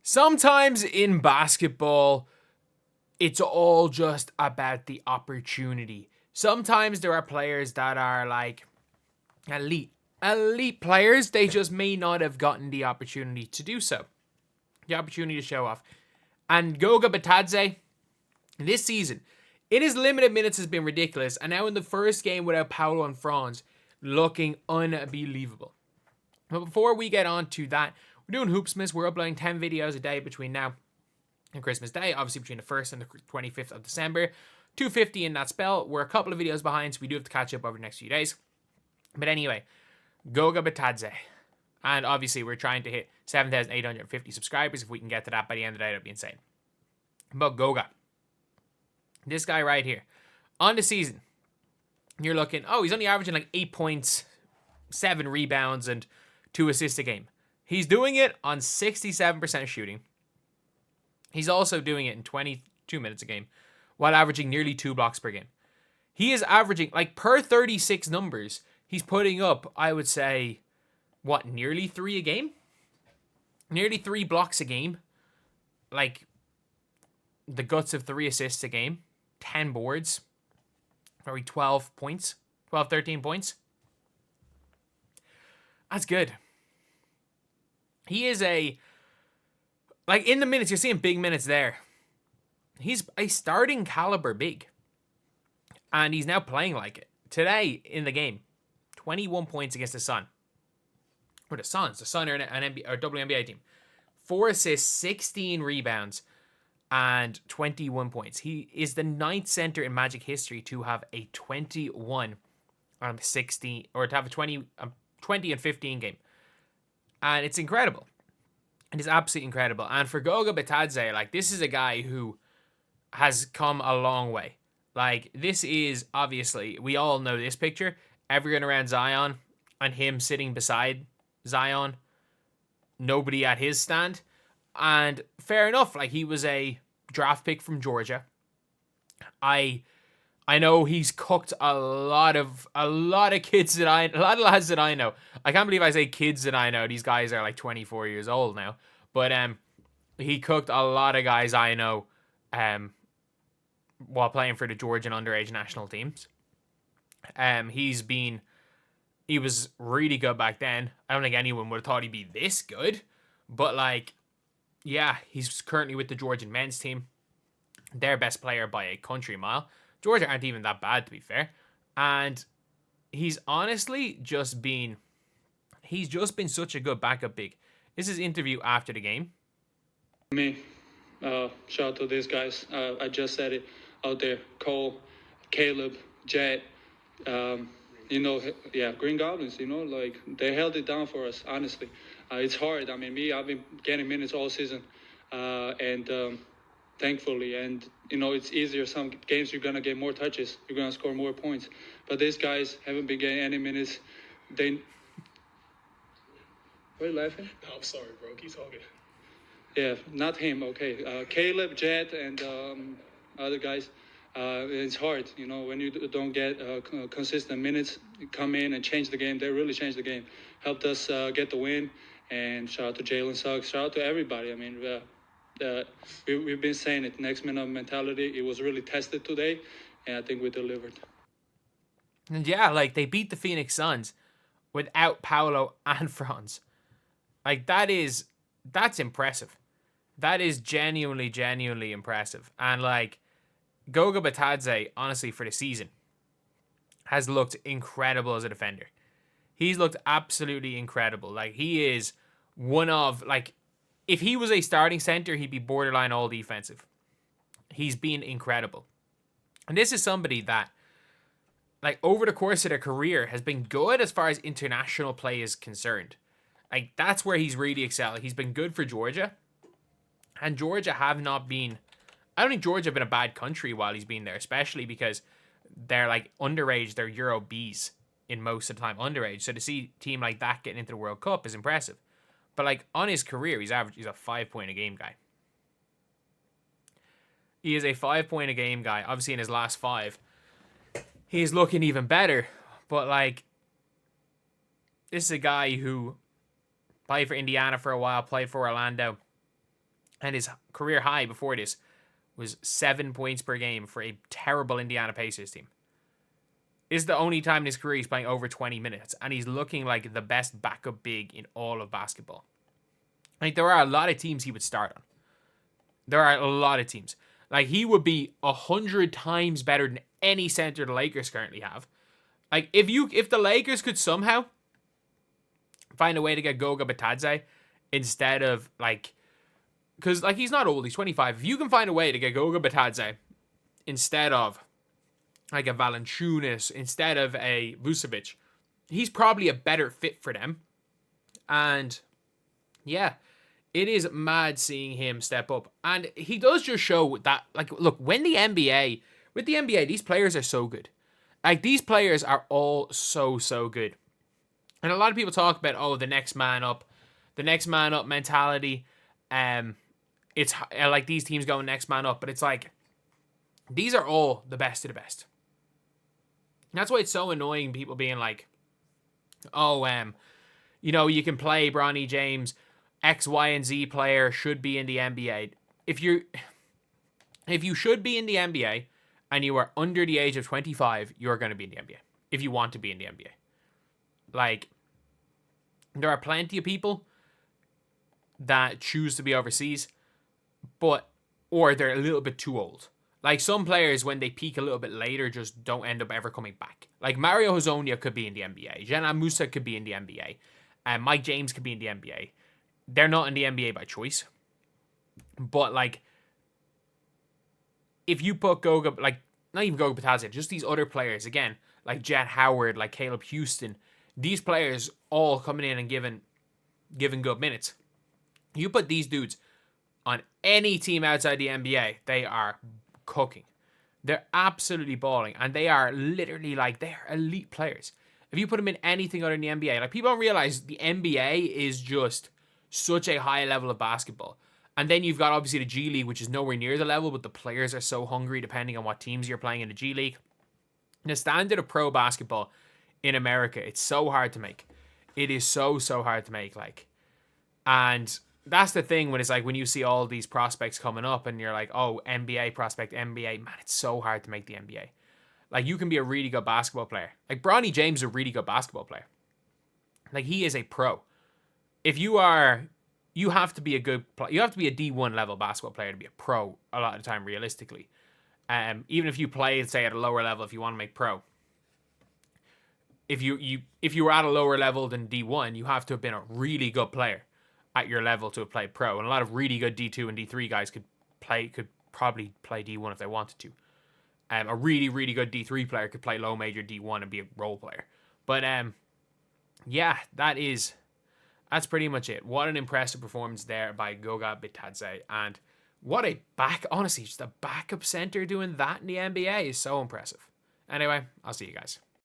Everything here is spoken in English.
Sometimes in basketball, it's all just about the opportunity. Sometimes there are players that are like elite players. They just may not have gotten the opportunity to do so, the opportunity to show off. And Goga Bitadze, this season, in his limited minutes has been ridiculous. And now in the first game without Paolo and Franz, looking unbelievable. But before we get on to that, we're doing Hoopsmas. We're uploading 10 videos a day between now and Christmas Day. Obviously between the 1st and the 25th of December. 250 in that spell. We're a couple of videos behind, so we do have to catch up over the next few days. But anyway, Goga Bitadze. And obviously we're trying to hit 7,850 subscribers. If we can get to that by the end of the day, that'd be insane. But Goga. This guy right here. On the season, you're looking, he's only averaging like 8 points, 7 rebounds, and 2 assists a game. He's doing it on 67% shooting. He's also doing it in 22 minutes a game, while averaging nearly 2 blocks per game. He is averaging, like, per 36 numbers, he's putting up, I would say, nearly 3 a game? Nearly 3 blocks a game. Like, the guts of 3 assists a game. 10 boards. Probably 12 points. 12, 13 points. That's good. He is in the minutes, you're seeing big minutes there. He's a starting caliber big. And he's now playing like it. Today, in the game, 21 points against the Sun. Or the Suns. The Sun are an WNBA team. 4 assists, 16 rebounds, and 21 points. He is the 9th center in Magic history to have a 21 16, or to have a 20 and 15 game. And it's incredible. It is absolutely incredible. And for Goga Bitadze, this is a guy who has come a long way. This is, obviously, we all know this picture. Everyone around Zion and him sitting beside Zion. Nobody at his stand. And fair enough, he was a draft pick from Georgia. I know he's cooked a lot of kids a lot of lads that I know. I can't believe I say kids that I know. These guys are 24 years old now. But he cooked a lot of guys I know while playing for the Georgian underage national teams. He was really good back then. I don't think anyone would have thought he'd be this good. But he's currently with the Georgian men's team. Their best player by a country mile. Georgia aren't even that bad, to be fair. And he's honestly just been such a good backup big. This is interview after the game. Shout out to these guys. I just said it out there. Cole, Caleb, Jet, Green Goblins, they held it down for us, honestly. It's hard. I've been getting minutes all season. Thankfully, and it's easier. Some games you're gonna get more touches, you're gonna score more points, but these guys haven't been getting any minutes. Why are you laughing? No, I'm sorry, bro. Keep talking. Yeah, not him. Okay, Caleb, Jet, and other guys. It's hard, when you don't get consistent minutes. You come in and change the game. They really changed the game. Helped us get the win. And shout out to Jalen Suggs. Shout out to everybody. We've been saying it, next man up mentality. It was really tested today, and I think we delivered. And yeah, they beat the Phoenix Suns without Paolo and Franz. That's impressive. That is genuinely impressive. And Goga Bitadze, honestly, for the season, has looked incredible as a defender. He's looked absolutely incredible. He is one of, if he was a starting center, he'd be borderline all defensive. He's been incredible. And this is somebody that, over the course of their career, has been good as far as international play is concerned. That's where he's really excelled. He's been good for Georgia. And Georgia have not been... I don't think Georgia have been a bad country while he's been there, especially because they're, underage. They're Euro Bs in most of the time, underage. So to see a team like that getting into the World Cup is impressive. But, on his career, he's a 5-point-a-game guy. He is a 5-point-a-game guy. Obviously, in his last 5, he's looking even better. But, this is a guy who played for Indiana for a while, played for Orlando. And his career high before this was 7 points per game for a terrible Indiana Pacers team. This is the only time in his career he's playing over 20 minutes, and he's looking like the best backup big in all of basketball. Like, there are a lot of teams he would start on. There are a lot of teams. Like, he would be 100 times better than any center the Lakers currently have. Like, if the Lakers could somehow find a way to get Goga Bitadze instead of, like, because, like, he's not old, he's 25. If you can find a way to get Goga Bitadze instead of, like, a Valanciunas, instead of a Vucevic, he's probably a better fit for them. And, yeah, it is mad seeing him step up. And he does just show that, like, look, with the NBA, these players are so good. Like, these players are all so, so good. And a lot of people talk about, oh, the next man up mentality. It's like these teams going next man up, but it's like, these are all the best of the best. And that's why it's so annoying, people being like, oh, you know, you can play Bronny James, X, Y, and Z player should be in the NBA. If you should be in the NBA and you are under the age of 25, you're going to be in the NBA. If you want to be in the NBA. Like, there are plenty of people that choose to be overseas, or they're a little bit too old. Like, some players, when they peak a little bit later, just don't end up ever coming back. Like, Mario Hezonja could be in the NBA. Jenna Musa could be in the NBA. And Mike James could be in the NBA. They're not in the NBA by choice. But, like, if you put Goga, like, not even Goga Bitadze, just these other players, again, like Jet Howard, like Caleb Houston, these players all coming in and giving good minutes. You put these dudes on any team outside the NBA, they are cooking. They're absolutely balling, and they are literally, like, they're elite players. If you put them in anything other than the NBA, like, people don't realize the NBA is just such a high level of basketball. And then you've got, obviously, the G League, which is nowhere near the level, but the players are so hungry depending on what teams you're playing in the G League. The standard of pro basketball in America, it's so hard to make. It is so, so hard to make, like. And that's the thing when it's like, when you see all these prospects coming up and you're like, oh, NBA prospect, NBA, man, it's so hard to make the NBA. Like, you can be a really good basketball player. Like, Bronny James is a really good basketball player. Like, he is a pro. If you are, you have to be a D1 level basketball player to be a pro a lot of the time, realistically. Even if you play, say, at a lower level, if you want to make pro. If you were at a lower level than D1, you have to have been a really good player at your level to have played pro. And a lot of really good D2 and D3 guys could probably play D1 if they wanted to. A really, really good D3 player could play low major D1 and be a role player. But yeah, that's pretty much it. What an impressive performance there by Goga Bitadze. And what a honestly, just a backup center doing that in the NBA is so impressive. Anyway, I'll see you guys.